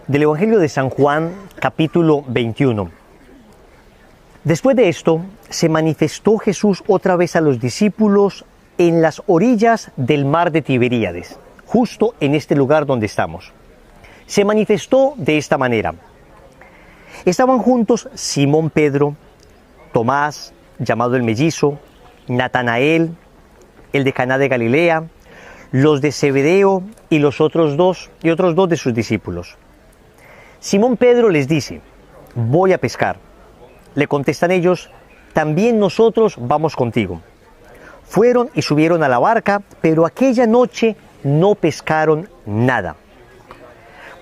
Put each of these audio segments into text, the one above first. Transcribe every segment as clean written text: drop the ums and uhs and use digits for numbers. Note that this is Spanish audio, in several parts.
Del Evangelio de San Juan, capítulo 21. Después de esto, se manifestó Jesús otra vez a los discípulos en las orillas del mar de Tiberíades, justo en este lugar donde estamos. Se manifestó de esta manera. Estaban juntos Simón Pedro, Tomás, llamado el mellizo, Natanael, el de Caná de Galilea, los de Zebedeo y otros dos de sus discípulos. Simón Pedro les dice: voy a pescar. Le contestan ellos: también nosotros vamos contigo. Fueron y subieron a la barca, pero aquella noche no pescaron nada.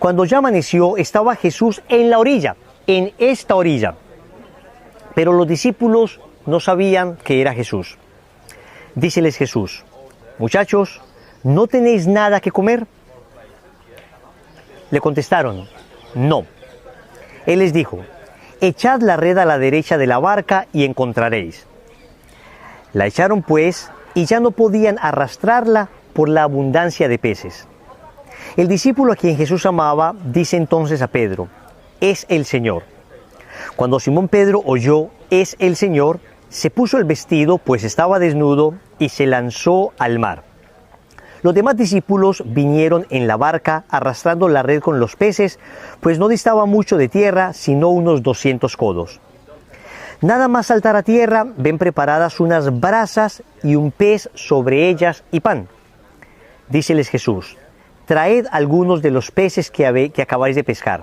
Cuando ya amaneció, estaba Jesús en la orilla, en esta orilla. Pero los discípulos no sabían que era Jesús. Díceles Jesús: muchachos, ¿no tenéis nada que comer? Le contestaron: no. Él les dijo: echad la red a la derecha de la barca y encontraréis. La echaron pues, y ya no podían arrastrarla por la abundancia de peces. El discípulo a quien Jesús amaba dice entonces a Pedro: es el Señor. Cuando Simón Pedro oyó: es el Señor, se puso el vestido, pues estaba desnudo, y se lanzó al mar. Los demás discípulos vinieron en la barca arrastrando la red con los peces, pues no distaba mucho de tierra, sino unos 200 codos. Nada más saltar a tierra, ven preparadas unas brasas y un pez sobre ellas y pan. Díceles Jesús: traed algunos de los peces que acabáis de pescar.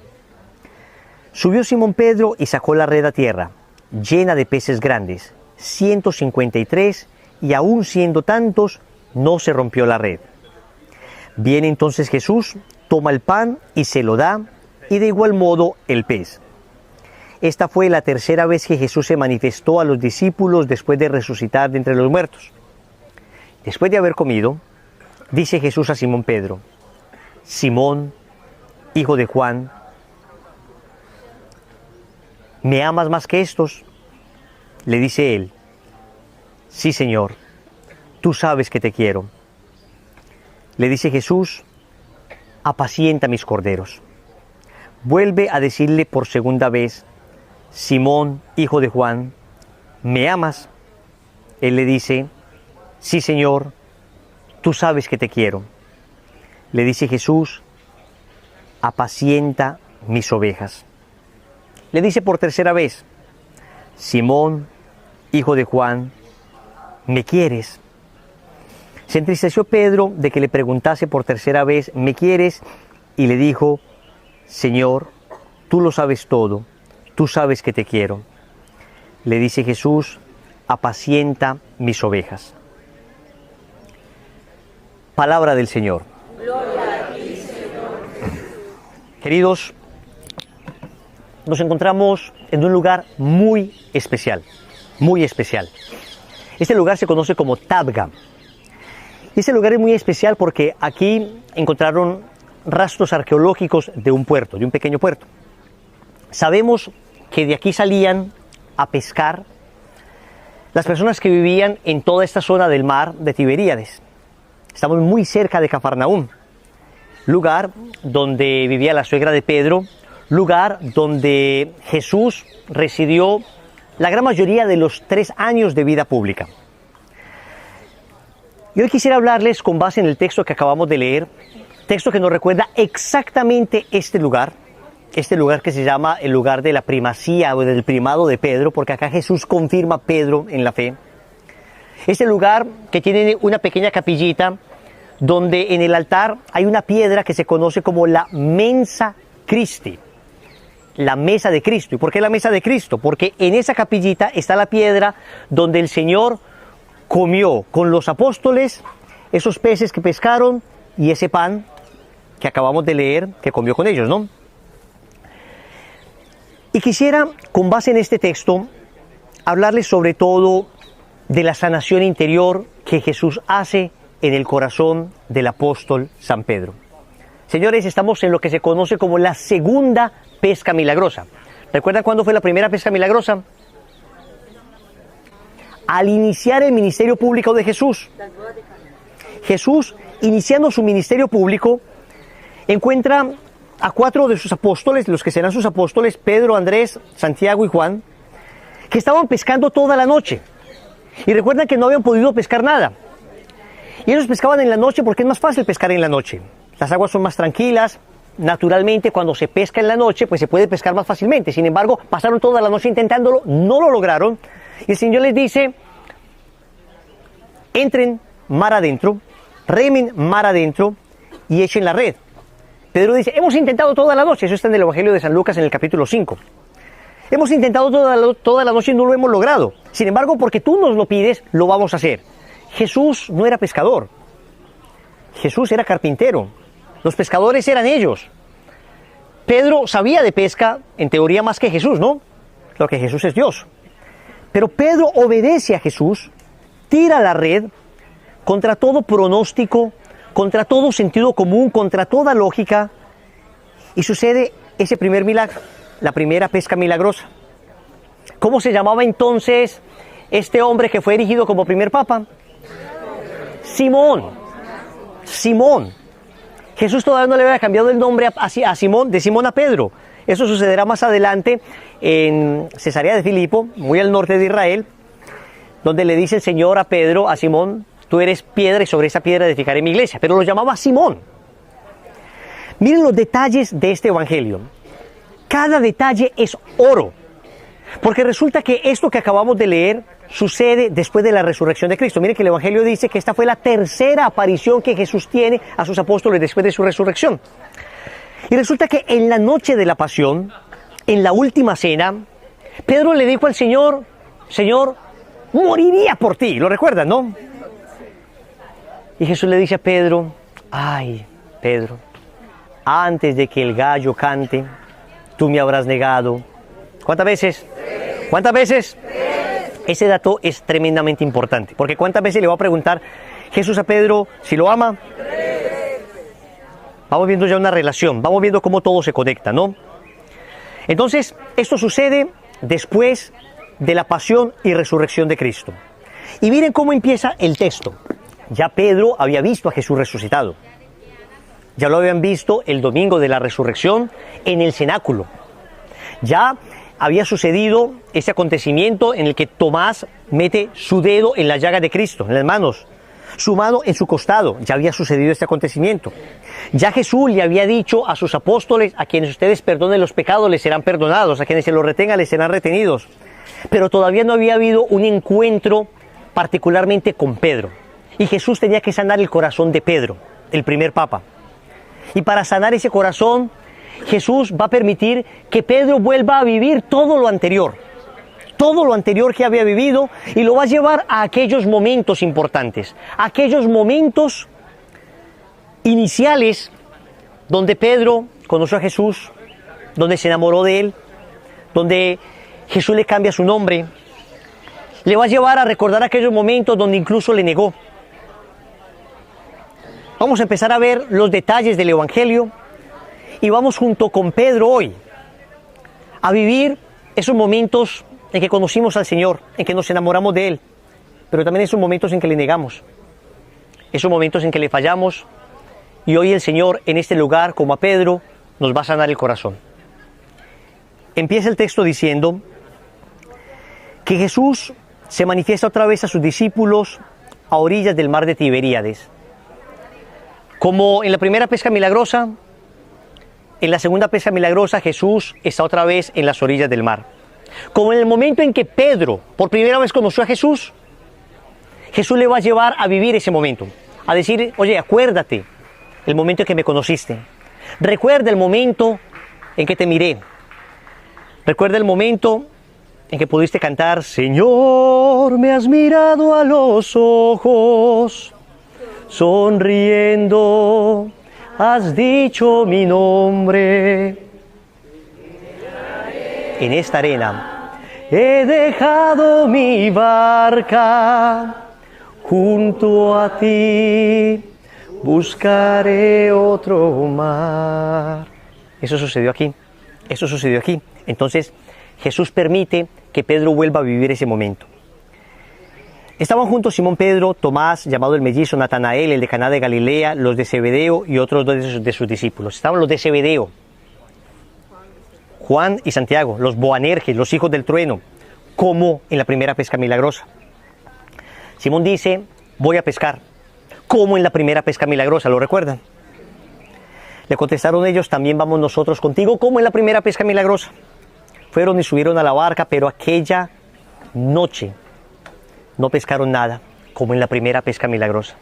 Subió Simón Pedro y sacó la red a tierra, llena de peces grandes, 153, y aun siendo tantos, no se rompió la red. Viene entonces Jesús, toma el pan y se lo da, y de igual modo el pez. Esta fue la tercera vez que Jesús se manifestó a los discípulos después de resucitar de entre los muertos. Después de haber comido, dice Jesús a Simón Pedro: Simón, hijo de Juan, ¿me amas más que estos? Le dice él: sí, Señor, tú sabes que te quiero. Le dice Jesús: apacienta mis corderos. Vuelve a decirle por segunda vez: Simón, hijo de Juan, ¿me amas? Él le dice: sí, Señor, tú sabes que te quiero. Le dice Jesús: apacienta mis ovejas. Le dice por tercera vez: Simón, hijo de Juan, ¿me quieres? Se entristeció Pedro de que le preguntase por tercera vez: ¿me quieres? Y le dijo: Señor, tú lo sabes todo, tú sabes que te quiero. Le dice Jesús: apacienta mis ovejas. Palabra del Señor. Gloria a ti, Señor. Queridos, nos encontramos en un lugar muy especial, muy especial. Este lugar se conoce como Tabga. Y este lugar es muy especial porque aquí encontraron rastros arqueológicos de un puerto, de un pequeño puerto. Sabemos que de aquí salían a pescar las personas que vivían en toda esta zona del mar de Tiberíades. Estamos muy cerca de Cafarnaúm, lugar donde vivía la suegra de Pedro, lugar donde Jesús residió la gran mayoría de los 3 años de vida pública. Y hoy quisiera hablarles con base en el texto que acabamos de leer, texto que nos recuerda exactamente este lugar que se llama el lugar de la primacía o del primado de Pedro, porque acá Jesús confirma a Pedro en la fe. Este lugar que tiene una pequeña capillita donde en el altar hay una piedra que se conoce como la Mensa Christi, la mesa de Cristo. ¿Y por qué la mesa de Cristo? Porque en esa capillita está la piedra donde el Señor comió con los apóstoles esos peces que pescaron y ese pan que acabamos de leer que comió con ellos, ¿no? Y quisiera, con base en este texto, hablarles sobre todo de la sanación interior que Jesús hace en el corazón del apóstol San Pedro. Señores, estamos en lo que se conoce como la segunda pesca milagrosa. ¿Recuerdan cuándo fue la primera pesca milagrosa? Al iniciar el ministerio público de Jesús. Jesús, iniciando su ministerio público, encuentra a 4 de sus apóstoles, los que serán sus apóstoles, Pedro, Andrés, Santiago y Juan, que estaban pescando toda la noche. Y recuerdan que no habían podido pescar nada. Y ellos pescaban en la noche porque es más fácil pescar en la noche. Las aguas son más tranquilas. Naturalmente, cuando se pesca en la noche, pues se puede pescar más fácilmente. Sin embargo, pasaron toda la noche intentándolo, no lo lograron. Y el Señor les dice, entren mar adentro, remen mar adentro y echen la red. Pedro dice, hemos intentado toda la noche. Eso está en el Evangelio de San Lucas en el capítulo 5. Hemos intentado toda la noche y no lo hemos logrado. Sin embargo, porque tú nos lo pides, lo vamos a hacer. Jesús no era pescador. Jesús era carpintero. Los pescadores eran ellos. Pedro sabía de pesca, en teoría más que Jesús, ¿no? Lo que Jesús es Dios. Pero Pedro obedece a Jesús, tira la red contra todo pronóstico, contra todo sentido común, contra toda lógica, y sucede ese primer milagro, la primera pesca milagrosa. ¿Cómo se llamaba entonces este hombre que fue erigido como primer papa? Simón. Simón. Jesús todavía no le había cambiado el nombre a Simón, de Simón a Pedro. Eso sucederá más adelante en Cesarea de Filipo, muy al norte de Israel, donde le dice el Señor a Pedro, a Simón, tú eres piedra y sobre esa piedra edificaré mi iglesia. Pero lo llamaba Simón. Miren los detalles de este evangelio. Cada detalle es oro. Porque resulta que esto que acabamos de leer sucede después de la resurrección de Cristo. Miren que el evangelio dice que esta fue la tercera aparición que Jesús tiene a sus apóstoles después de su resurrección. Y resulta que en la noche de la pasión, en la última cena, Pedro le dijo al Señor, Señor, moriría por ti. ¿Lo recuerdan, no? Y Jesús le dice a Pedro, ay, Pedro, antes de que el gallo cante, tú me habrás negado. ¿Cuántas veces? ¿Cuántas veces? Ese dato es tremendamente importante, porque ¿cuántas veces le va a preguntar Jesús a Pedro si lo ama? Vamos viendo ya una relación, vamos viendo cómo todo se conecta, ¿no? Entonces, esto sucede después de la pasión y resurrección de Cristo. Y miren cómo empieza el texto. Ya Pedro había visto a Jesús resucitado. Ya lo habían visto el domingo de la resurrección en el cenáculo. Ya había sucedido ese acontecimiento en el que Tomás mete su dedo en la llaga de Cristo, en las manos, su mano en su costado. Ya había sucedido este acontecimiento. Ya Jesús le había dicho a sus apóstoles, a quienes ustedes perdonen los pecados les serán perdonados, a quienes se los retengan les serán retenidos. Pero todavía no había habido un encuentro particularmente con Pedro. Y Jesús tenía que sanar el corazón de Pedro, el primer papa. Y para sanar ese corazón, Jesús va a permitir que Pedro vuelva a vivir todo lo anterior que había vivido, y lo va a llevar a aquellos momentos importantes, a aquellos momentos iniciales donde Pedro conoció a Jesús, donde se enamoró de él, donde Jesús le cambia su nombre. Le va a llevar a recordar aquellos momentos donde incluso le negó. Vamos a empezar a ver los detalles del Evangelio y vamos junto con Pedro hoy a vivir esos momentos en que conocimos al Señor, en que nos enamoramos de Él, pero también esos momentos en que le negamos, esos momentos en que le fallamos, y hoy el Señor en este lugar, como a Pedro, nos va a sanar el corazón. Empieza el texto diciendo que Jesús se manifiesta otra vez a sus discípulos a orillas del mar de Tiberíades. Como en la primera pesca milagrosa, en la segunda pesca milagrosa Jesús está otra vez en las orillas del mar. Como en el momento en que Pedro por primera vez conoció a Jesús, Jesús le va a llevar a vivir ese momento, a decir, oye, acuérdate el momento en que me conociste, recuerda el momento en que te miré, recuerda el momento en que pudiste cantar, Señor, me has mirado a los ojos, sonriendo, has dicho mi nombre. En esta arena he dejado mi barca, junto a ti buscaré otro mar. Eso sucedió aquí, eso sucedió aquí. Entonces Jesús permite que Pedro vuelva a vivir ese momento. Estaban juntos Simón Pedro, Tomás, llamado el mellizo, Natanael, el de Caná de Galilea, los de Zebedeo y otros dos de sus discípulos. Estaban los de Zebedeo. Juan y Santiago, los Boanerges, los hijos del trueno, como en la primera pesca milagrosa. Simón dice, voy a pescar, como en la primera pesca milagrosa, ¿lo recuerdan? Le contestaron ellos, también vamos nosotros contigo, como en la primera pesca milagrosa. Fueron y subieron a la barca, pero aquella noche no pescaron nada, como en la primera pesca milagrosa.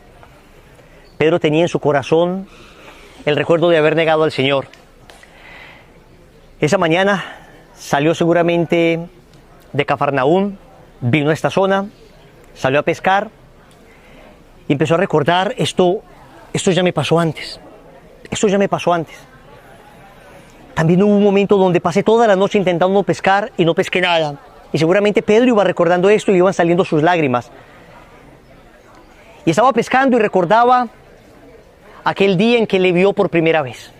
Pedro tenía en su corazón el recuerdo de haber negado al Señor. Esa mañana salió seguramente de Cafarnaúm, vino a esta zona, salió a pescar y empezó a recordar, esto ya me pasó antes, esto ya me pasó antes. También hubo un momento donde pasé toda la noche intentando pescar y no pesqué nada. Y seguramente Pedro iba recordando esto y le iban saliendo sus lágrimas. Y estaba pescando y recordaba aquel día en que le vio por primera vez.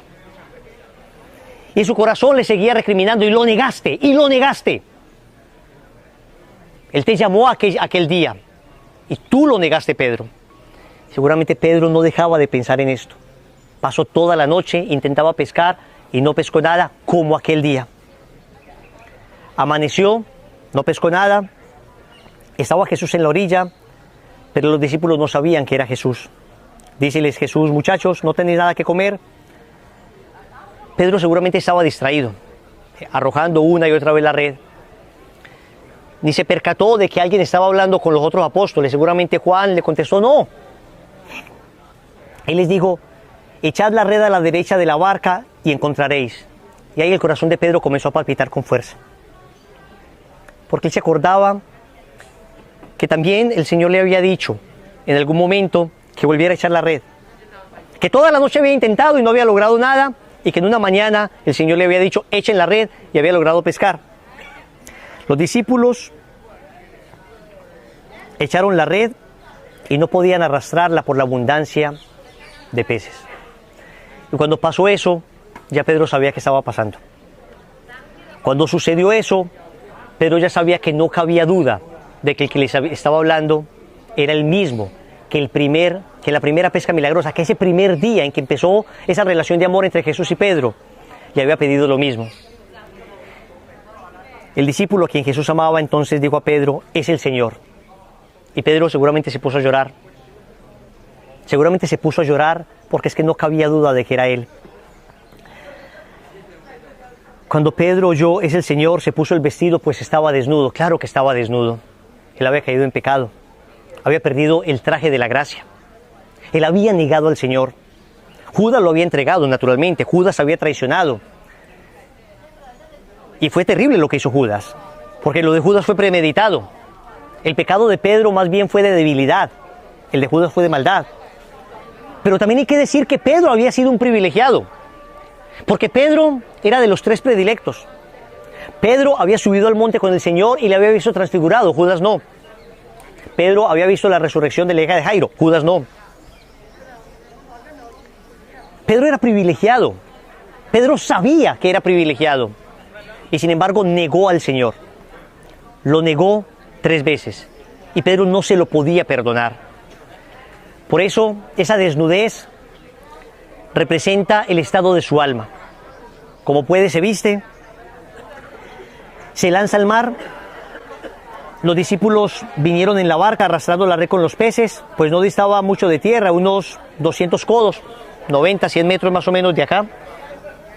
Y su corazón le seguía recriminando, y lo negaste, y lo negaste. Él te llamó aquel día, y tú lo negaste, Pedro. Seguramente Pedro no dejaba de pensar en esto. Pasó toda la noche, intentaba pescar, y no pescó nada, como aquel día. Amaneció, no pescó nada, estaba Jesús en la orilla, pero los discípulos no sabían que era Jesús. Díceles Jesús, muchachos, ¿no tenéis nada que comer? Pedro seguramente estaba distraído, arrojando una y otra vez la red. Ni se percató de que alguien estaba hablando con los otros apóstoles. Seguramente Juan le contestó, no. Él les dijo, echad la red a la derecha de la barca y encontraréis. Y ahí el corazón de Pedro comenzó a palpitar con fuerza. Porque él se acordaba que también el Señor le había dicho en algún momento que volviera a echar la red. Que toda la noche había intentado y no había logrado nada, y que en una mañana el Señor le había dicho, echen la red, y había logrado pescar. Los discípulos echaron la red y no podían arrastrarla por la abundancia de peces. Y cuando pasó eso, ya Pedro sabía que estaba pasando. Cuando sucedió eso, Pedro ya sabía que no cabía duda de que el que les estaba hablando era el mismo que la primera pesca milagrosa, que ese primer día en que empezó esa relación de amor entre Jesús y Pedro, le había pedido lo mismo. El discípulo a quien Jesús amaba entonces dijo a Pedro, es el Señor. Y Pedro seguramente se puso a llorar. Seguramente se puso a llorar porque es que no cabía duda de que era Él. Cuando Pedro oyó, es el Señor, se puso el vestido, pues estaba desnudo. Claro que estaba desnudo. Él había caído en pecado. Había perdido el traje de la gracia. Él había negado al Señor. Judas lo había entregado, naturalmente. Judas había traicionado. Y fue terrible lo que hizo Judas, porque lo de Judas fue premeditado. El pecado de Pedro más bien fue de debilidad. El de Judas fue de maldad. Pero también hay que decir que Pedro había sido un privilegiado, porque Pedro era de los 3 predilectos. Pedro había subido al monte con el Señor y le había visto transfigurado, Judas no. Pedro había visto la resurrección de la hija de Jairo, Judas no. Pedro era privilegiado. Pedro sabía que era privilegiado. Y sin embargo negó al Señor. Lo negó 3 veces. Y Pedro no se lo podía perdonar. Por eso esa desnudez representa el estado de su alma. Como puede, se viste, se lanza al mar. Los discípulos vinieron en la barca arrastrando la red con los peces, pues no distaba mucho de tierra, unos 200 codos, 90, 100 metros más o menos de acá.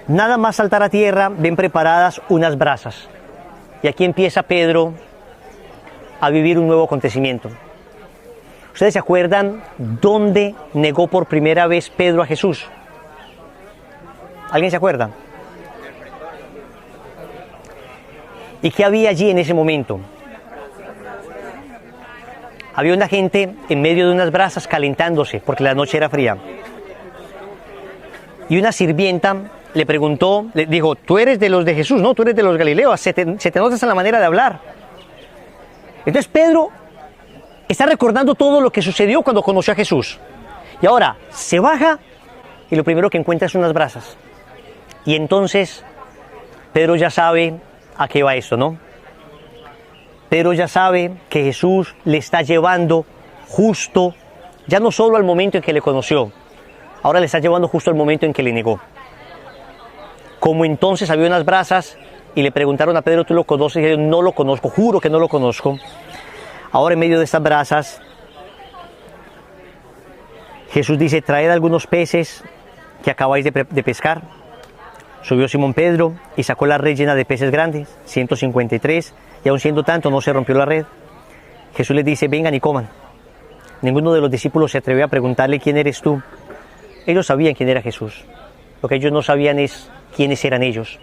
Nada más saltar a tierra, ven preparadas unas brasas. Y aquí empieza Pedro a vivir un nuevo acontecimiento. ¿Ustedes se acuerdan dónde negó por primera vez Pedro a Jesús? ¿Alguien se acuerda? ¿Y qué había allí en ese momento? Había una gente en medio de unas brasas calentándose porque la noche era fría. Y una sirvienta le preguntó, le dijo, tú eres de los de Jesús, ¿no? Tú eres de los Galileos, se te notas en la manera de hablar. Entonces Pedro está recordando todo lo que sucedió cuando conoció a Jesús. Y ahora se baja y lo primero que encuentra es unas brasas. Y entonces Pedro ya sabe a qué va esto, ¿no? Pedro ya sabe que Jesús le está llevando justo, ya no solo al momento en que le conoció, ahora le está llevando justo al momento en que le negó. Como entonces había unas brasas, y le preguntaron a Pedro, ¿tú lo conoces? Y él dijo, no lo conozco, juro que no lo conozco. Ahora en medio de estas brasas, Jesús dice, traed algunos peces que acabáis de pescar. Subió Simón Pedro y sacó la red llena de peces grandes, 153, y aun siendo tanto no se rompió la red. Jesús les dice, vengan y coman. Ninguno de los discípulos se atrevió a preguntarle, ¿quién eres tú? Ellos sabían quién era Jesús. Lo que ellos no sabían es quiénes eran ellos.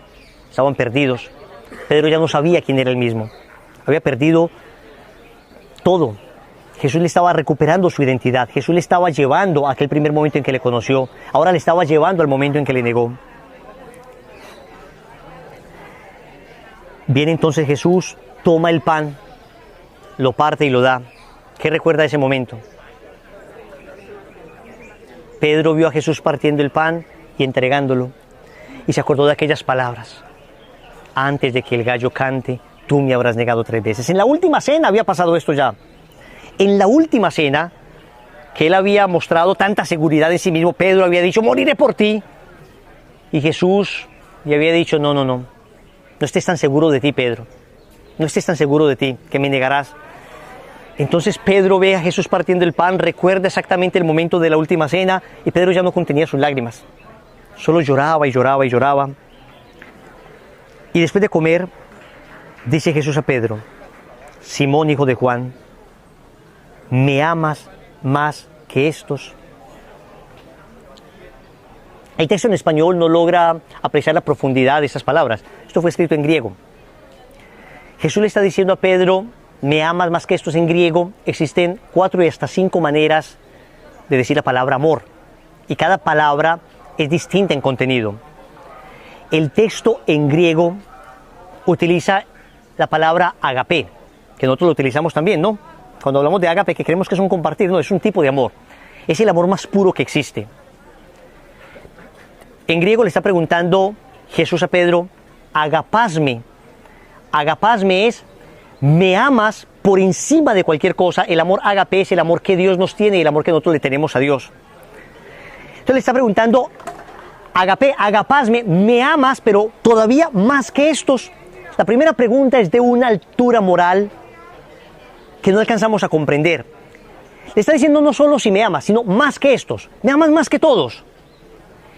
Estaban perdidos. Pedro ya no sabía quién era él mismo. Había perdido todo. Jesús le estaba recuperando su identidad. Jesús le estaba llevando a aquel primer momento en que le conoció. Ahora le estaba llevando al momento en que le negó. Viene entonces Jesús, toma el pan, lo parte y lo da. ¿Qué recuerda ese momento? Pedro vio a Jesús partiendo el pan y entregándolo, y se acordó de aquellas palabras. Antes de que el gallo cante, tú me habrás negado 3 veces. En la última cena había pasado esto ya. En la última cena, que él había mostrado tanta seguridad en sí mismo, Pedro había dicho, moriré por ti. Y Jesús le había dicho, no estés tan seguro de ti, Pedro. No estés tan seguro de ti, que me negarás. Entonces Pedro ve a Jesús partiendo el pan, recuerda exactamente el momento de la última cena, y Pedro ya no contenía sus lágrimas. Solo lloraba y lloraba y lloraba. Y después de comer, dice Jesús a Pedro, Simón, hijo de Juan, ¿me amas más que estos? El texto en español no logra apreciar la profundidad de esas palabras. Esto fue escrito en griego. Jesús le está diciendo a Pedro, ¿me amas más que estos? En griego existen 4 y hasta 5 maneras de decir la palabra amor. Y cada palabra es distinta en contenido. El texto en griego utiliza la palabra agape, que nosotros lo utilizamos también, ¿no? Cuando hablamos de agape, que creemos que es un compartir, no, es un tipo de amor. Es el amor más puro que existe. En griego le está preguntando Jesús a Pedro, agapasme. Agapasme es, me amas por encima de cualquier cosa. El amor agape es el amor que Dios nos tiene y el amor que nosotros le tenemos a Dios. Entonces le está preguntando, agape, agapasme, me amas, pero todavía más que estos. La primera pregunta es de una altura moral que no alcanzamos a comprender. Le está diciendo no solo si me amas, sino más que estos. Me amas más que todos.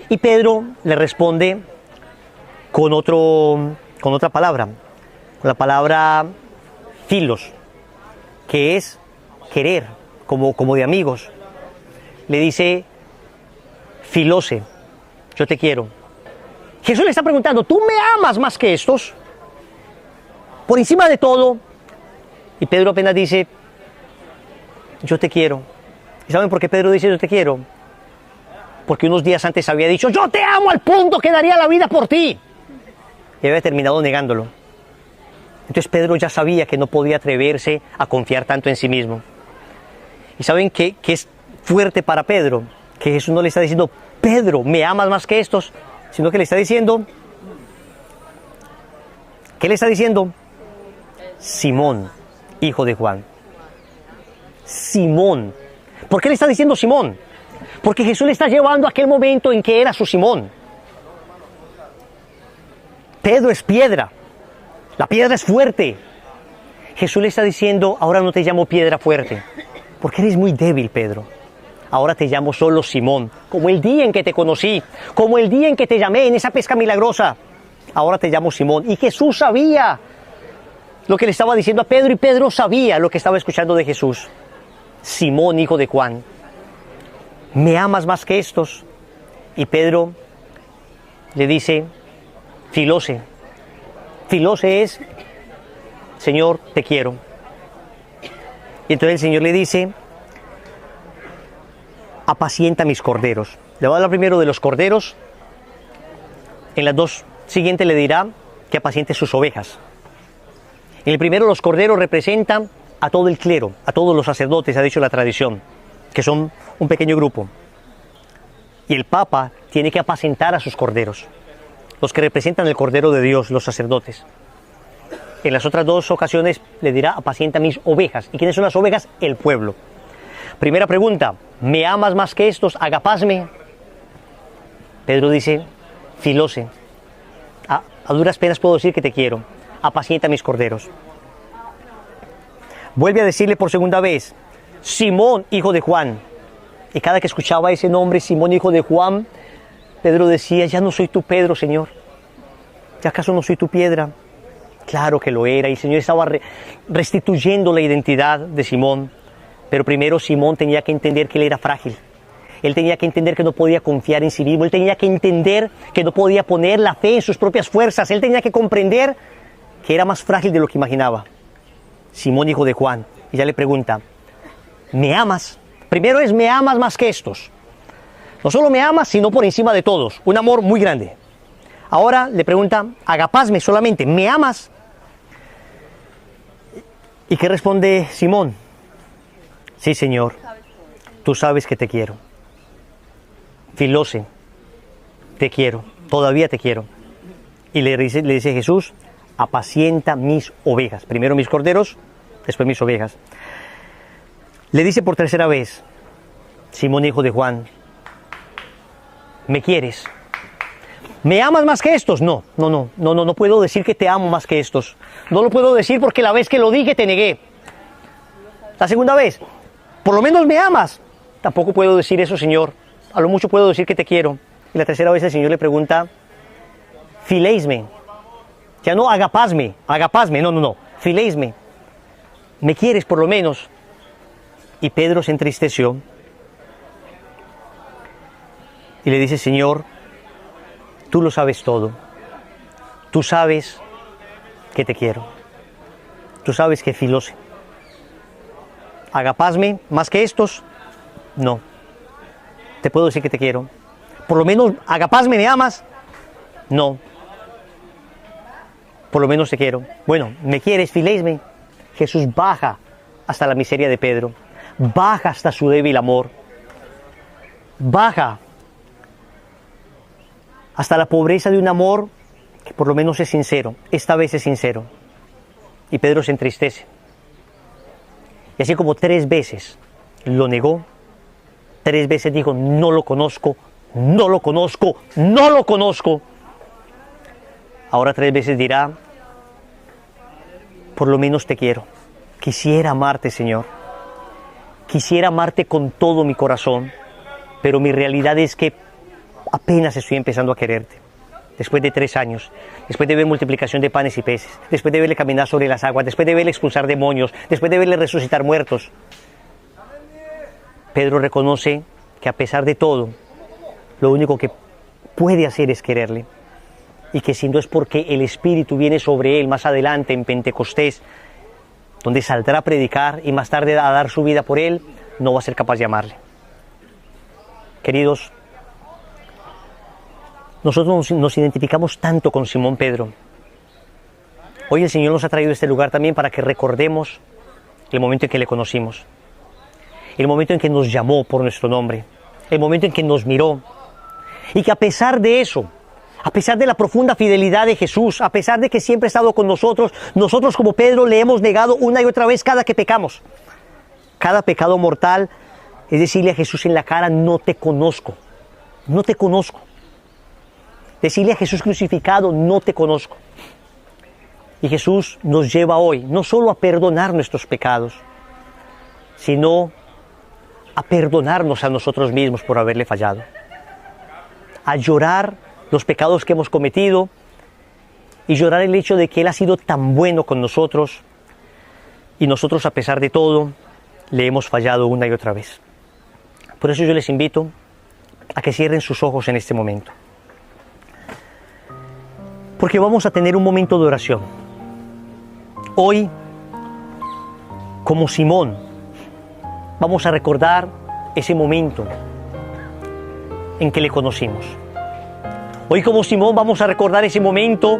Y Pedro le responde con otra palabra, con la palabra filos, que es querer, como de amigos. Le dice, filose, yo te quiero. Jesús le está preguntando, ¿tú me amas más que estos? Por encima de todo. Y Pedro apenas dice, yo te quiero. ¿Y saben por qué Pedro dice yo te quiero? Porque unos días antes había dicho, yo te amo al punto que daría la vida por ti. Y había terminado negándolo. Entonces Pedro ya sabía que no podía atreverse a confiar tanto en sí mismo. Y saben que es fuerte para Pedro, que Jesús no le está diciendo, Pedro, me amas más que estos, sino que le está diciendo, ¿qué le está diciendo? Simón, hijo de Juan. Simón. ¿Por qué le está diciendo Simón? Porque Jesús le está llevando a aquel momento en que era su Simón. Pedro es piedra. La piedra es fuerte. Jesús le está diciendo, ahora no te llamo piedra fuerte, porque eres muy débil, Pedro. Ahora te llamo solo Simón, como el día en que te conocí, como el día en que te llamé en esa pesca milagrosa. Ahora te llamo Simón. Y Jesús sabía lo que le estaba diciendo a Pedro, y Pedro sabía lo que estaba escuchando de Jesús. Simón, hijo de Juan, ¿me amas más que estos? Y Pedro le dice, filose. Filose es, Señor, te quiero. Y entonces el Señor le dice, apacienta mis corderos. Le va a hablar primero de los corderos. En las 2 siguientes le dirá que apaciente sus ovejas. En el primero, los corderos representan a todo el clero, a todos los sacerdotes, ha dicho la tradición, que son un pequeño grupo. Y el Papa tiene que apacentar a sus corderos, los que representan el Cordero de Dios, los sacerdotes. En las otras 2 ocasiones le dirá, apacienta mis ovejas. ¿Y quiénes son las ovejas? El pueblo. Primera pregunta, ¿me amas más que estos? Agapasme. Pedro dice, filose. A duras penas puedo decir que te quiero. Apacienta mis corderos. Vuelve a decirle por segunda vez, Simón, hijo de Juan. Y cada que escuchaba ese nombre, Simón, hijo de Juan, Pedro decía, ya no soy tu Pedro, Señor. ¿Ya acaso no soy tu piedra? Claro que lo era. Y el Señor estaba restituyendo la identidad de Simón. Pero primero Simón tenía que entender que él era frágil. Él tenía que entender que no podía confiar en sí mismo. Él tenía que entender que no podía poner la fe en sus propias fuerzas. Él tenía que comprender que era más frágil de lo que imaginaba. Simón, hijo de Juan. Y ya le pregunta, ¿me amas? Primero es, ¿me amas más que estos? No solo me amas, sino por encima de todos. Un amor muy grande. Ahora le pregunta, agapasme solamente, ¿me amas? ¿Y qué responde Simón? Sí, Señor, tú sabes que te quiero. Filose, te quiero, todavía te quiero. Y le dice Jesús, apacienta mis ovejas. Primero mis corderos, después mis ovejas. Le dice por tercera vez, Simón, hijo de Juan, ¿me quieres? ¿Me amas más que estos? No puedo decir que te amo más que estos. No lo puedo decir porque la vez que lo dije te negué. La segunda vez, por lo menos me amas. Tampoco puedo decir eso, Señor. A lo mucho puedo decir que te quiero. Y la tercera vez el Señor le pregunta, fileisme. Ya no agapasme, no. Fileisme. ¿Me quieres por lo menos? Y Pedro se entristeció. Y le dice, Señor, tú lo sabes todo. Tú sabes que te quiero. Tú sabes que filose. Agapasme más que estos, no. Te puedo decir que te quiero. Por lo menos agapasme, ¿me amas? No. Por lo menos te quiero. Bueno, ¿me quieres? Fileisme. Jesús baja hasta la miseria de Pedro. Baja hasta su débil amor. Baja hasta la pobreza de un amor que por lo menos es sincero. Esta vez es sincero. Y Pedro se entristece. Y así como 3 veces lo negó, 3 veces dijo, no lo conozco, no lo conozco, no lo conozco. Ahora 3 veces dirá, por lo menos te quiero. Quisiera amarte, Señor. Quisiera amarte con todo mi corazón, pero mi realidad es que apenas estoy empezando a quererte. Después de 3 años, después de ver multiplicación de panes y peces, después de verle caminar sobre las aguas, después de verle expulsar demonios, después de verle resucitar muertos, Pedro reconoce que a pesar de todo, lo único que puede hacer es quererle. Y que si no es porque el Espíritu viene sobre él más adelante en Pentecostés, donde saldrá a predicar y más tarde a dar su vida por él, no va a ser capaz de amarle. Queridos, nosotros nos identificamos tanto con Simón Pedro. Hoy el Señor nos ha traído a este lugar también para que recordemos el momento en que le conocimos, el momento en que nos llamó por nuestro nombre, el momento en que nos miró, y que a pesar de eso, a pesar de la profunda fidelidad de Jesús, a pesar de que siempre ha estado con nosotros, nosotros como Pedro le hemos negado una y otra vez cada que pecamos. Cada pecado mortal es decirle a Jesús en la cara, no te conozco, no te conozco. Decirle a Jesús crucificado, no te conozco. Y Jesús nos lleva hoy no solo a perdonar nuestros pecados, sino a perdonarnos a nosotros mismos por haberle fallado. A llorar los pecados que hemos cometido y llorar el hecho de que Él ha sido tan bueno con nosotros y nosotros a pesar de todo le hemos fallado una y otra vez. Por eso yo les invito a que cierren sus ojos en este momento. Porque vamos a tener un momento de oración. Hoy, como Simón, vamos a recordar ese momento en que le conocimos. Hoy, como Simón, vamos a recordar ese momento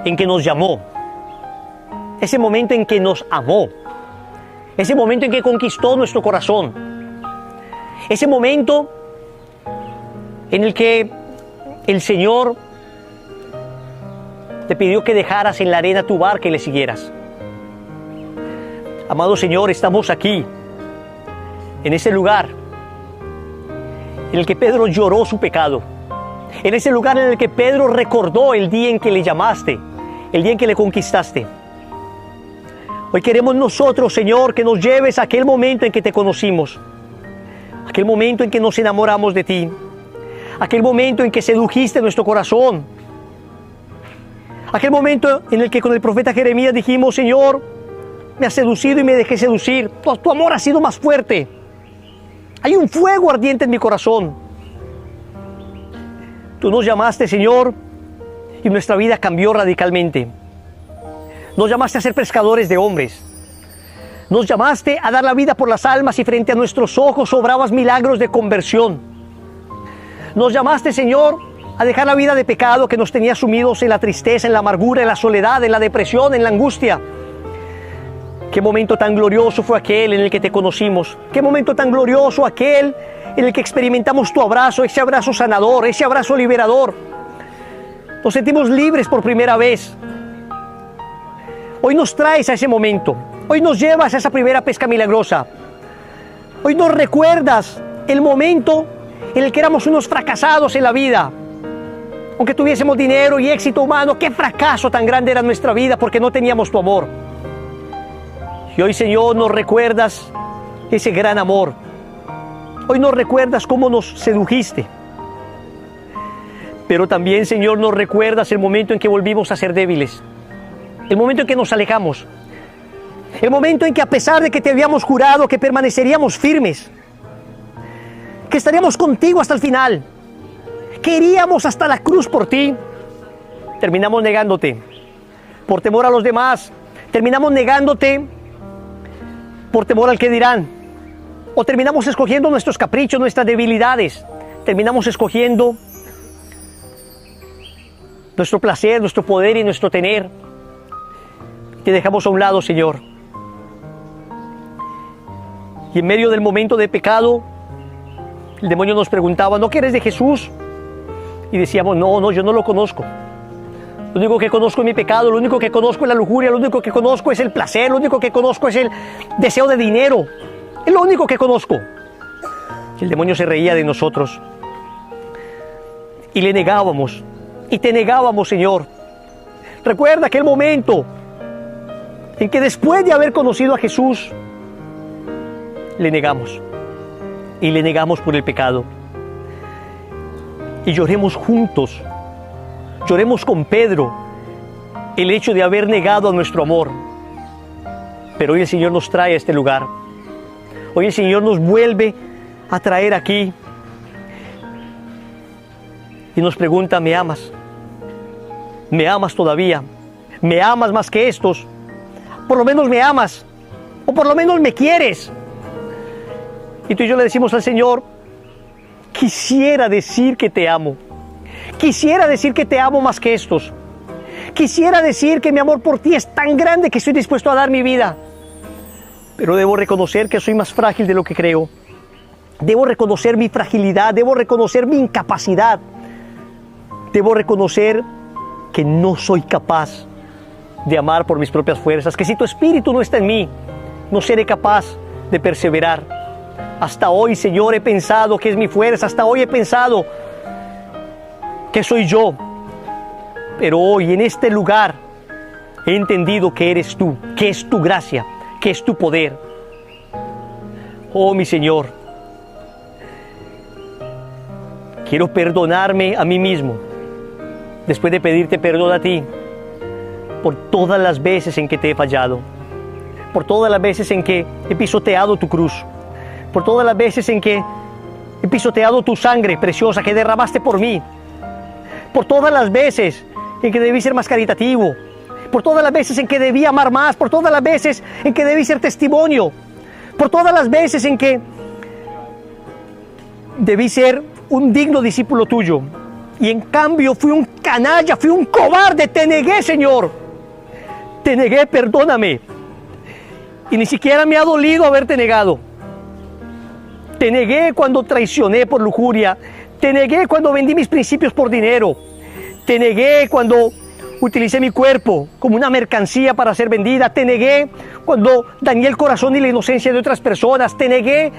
en que nos llamó, ese momento en que nos amó, ese momento en que conquistó nuestro corazón, ese momento en el que el Señor te pidió que dejaras en la arena tu barca y le siguieras. Amado Señor, estamos aquí, en ese lugar en el que Pedro lloró su pecado, En ese lugar en el que Pedro recordó el día en que le llamaste, el día en que le conquistaste. Hoy queremos nosotros, Señor, que nos lleves a aquel momento en que te conocimos, aquel momento en que nos enamoramos de ti, aquel momento en que sedujiste nuestro corazón, aquel momento en el que con el profeta Jeremías dijimos: Señor, me has seducido y me dejé seducir, tu amor ha sido más fuerte, hay un fuego ardiente en mi corazón. Tú nos llamaste, Señor, y nuestra vida cambió radicalmente. Nos llamaste a ser pescadores de hombres. Nos llamaste a dar la vida por las almas y frente a nuestros ojos obrabas milagros de conversión. Nos llamaste, Señor, a dejar la vida de pecado que nos tenía sumidos en la tristeza, en la amargura, en la soledad, en la depresión, en la angustia. Qué momento tan glorioso fue aquel en el que te conocimos. Qué momento tan glorioso aquel en el que experimentamos tu abrazo, ese abrazo sanador, ese abrazo liberador. Nos sentimos libres por primera vez. Hoy nos traes a ese momento. Hoy nos llevas a esa primera pesca milagrosa. Hoy nos recuerdas el momento en el que éramos unos fracasados en la vida. Aunque tuviésemos dinero y éxito humano, qué fracaso tan grande era nuestra vida porque no teníamos tu amor. Y hoy, Señor, nos recuerdas ese gran amor. Hoy nos recuerdas cómo nos sedujiste. Pero también, Señor, nos recuerdas el momento en que volvimos a ser débiles. El momento en que nos alejamos. El momento en que, a pesar de que te habíamos jurado que permaneceríamos firmes, que estaríamos contigo hasta el final, que iríamos hasta la cruz por ti, terminamos negándote por temor a los demás, terminamos negándote por temor al que dirán, o terminamos escogiendo nuestros caprichos, nuestras debilidades, terminamos escogiendo nuestro placer, nuestro poder y nuestro tener. Te dejamos a un lado, Señor. Y en medio del momento de pecado, el demonio nos preguntaba: ¿no quieres de Jesús? Y decíamos: no, yo no lo conozco. Lo único que conozco es mi pecado, lo único que conozco es la lujuria, lo único que conozco es el placer, lo único que conozco es el deseo de dinero. Es lo único que conozco. Y el demonio se reía de nosotros. Y le negábamos. Y te negábamos, Señor. Recuerda aquel momento en que después de haber conocido a Jesús, le negamos. Y le negamos por el pecado. Y lloremos juntos. Lloremos con Pedro el hecho de haber negado a nuestro amor. Pero hoy el Señor nos trae a este lugar. Hoy el Señor nos vuelve a traer aquí. Y nos pregunta: ¿me amas? ¿Me amas todavía? ¿Me amas más que estos? Por lo menos me amas. O por lo menos me quieres. Y tú y yo le decimos al Señor: quisiera decir que te amo. Quisiera decir que te amo más que estos. Quisiera decir que mi amor por ti es tan grande que estoy dispuesto a dar mi vida. Pero debo reconocer que soy más frágil de lo que creo. Debo reconocer mi fragilidad, debo reconocer mi incapacidad. Debo reconocer que no soy capaz de amar por mis propias fuerzas, que si tu espíritu no está en mí, no seré capaz de perseverar. Hasta hoy, Señor, he pensado que es mi fuerza, hasta hoy he pensado que soy yo. Pero hoy, en este lugar, he entendido que eres tú, que es tu gracia, que es tu poder. Oh, mi Señor, quiero perdonarme a mí mismo, después de pedirte perdón a ti, por todas las veces en que te he fallado, por todas las veces en que he pisoteado tu cruz, por todas las veces en que he pisoteado tu sangre preciosa que derramaste por mí, por todas las veces en que debí ser más caritativo, por todas las veces en que debí amar más, por todas las veces en que debí ser testimonio, por todas las veces en que debí ser un digno discípulo tuyo. Y en cambio fui un canalla, fui un cobarde, te negué, Señor. Te negué, perdóname. Y ni siquiera me ha dolido haberte negado. Te negué cuando traicioné por lujuria. Te negué cuando vendí mis principios por dinero. Te negué cuando utilicé mi cuerpo como una mercancía para ser vendida. Te negué cuando dañé el corazón y la inocencia de otras personas. Te negué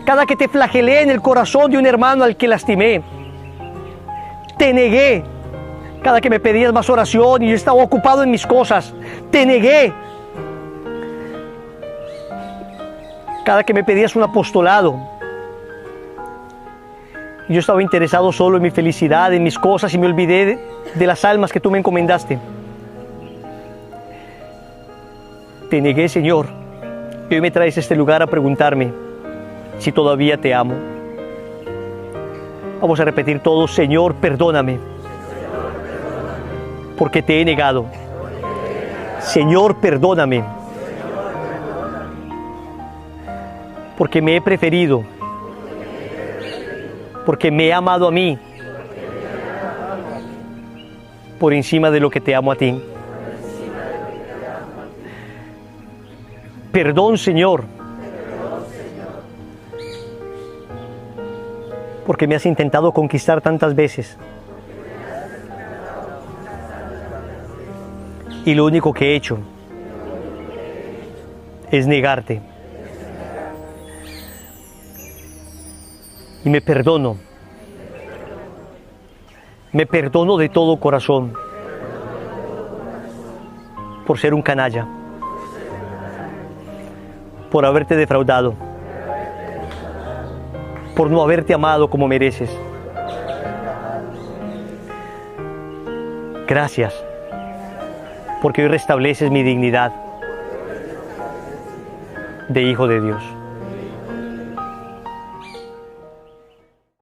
cada que te flagelé en el corazón de un hermano al que lastimé. Te negué cada que me pedías más oración y yo estaba ocupado en mis cosas. Te negué cada que me pedías un apostolado. Yo estaba interesado solo en mi felicidad, en mis cosas, y me olvidé de las almas que tú me encomendaste. Te negué, Señor, y hoy me traes a este lugar a preguntarme si todavía te amo. Vamos a repetir todos: Señor, perdóname, porque te he negado. Señor, perdóname, porque me he preferido, porque me he amado a mí por encima de lo que te amo a ti. Perdón, Señor, porque me has intentado conquistar tantas veces y lo único que he hecho es negarte. Y me perdono de todo corazón por ser un canalla, por haberte defraudado, por no haberte amado como mereces. Gracias, porque hoy restableces mi dignidad de hijo de Dios.